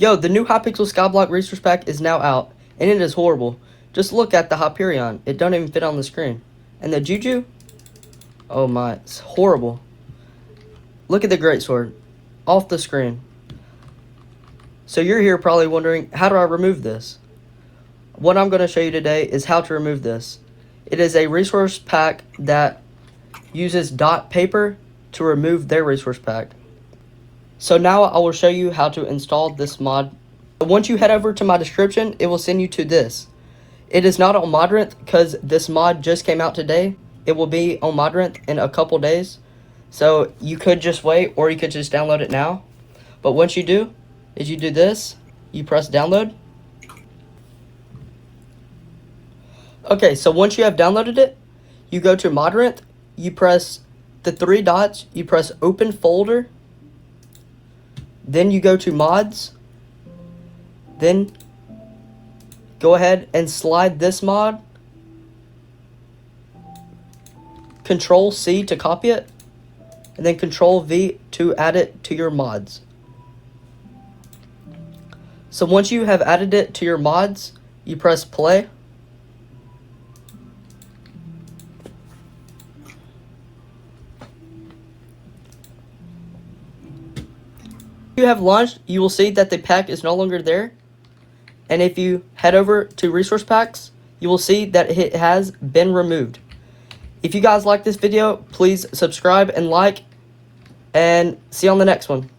Yo, the new Hypixel Skyblock resource pack is now out, and it is horrible. Just look at the Hyperion. It don't even fit on the screen. And the Juju? Oh my, it's horrible. Look at the Greatsword. Off the screen. So you're here probably wondering, how do I remove this? What I'm going to show you today is how to remove this. It is a resource pack that uses dot paper to remove their resource pack. So now I will show you how to install this mod. Once you head over to my description, it will send you to this. It is not on Modrinth because this mod just came out today. It will be on Modrinth in a couple days. So you could just wait, or you could just download it now. But once you do, is you do this, you press download. Okay, so once you have downloaded it, you go to Modrinth, you press the three dots, you press open folder, then you go to mods, then go ahead and slide this mod, Control C to copy it, and then Control V to add it to your mods. So once you have added it to your mods, you press play. You have launched, you will see that the pack is no longer there. And if you head over to resource packs, you will see that it has been removed. If you guys like this video, please subscribe and like, and see you on the next one.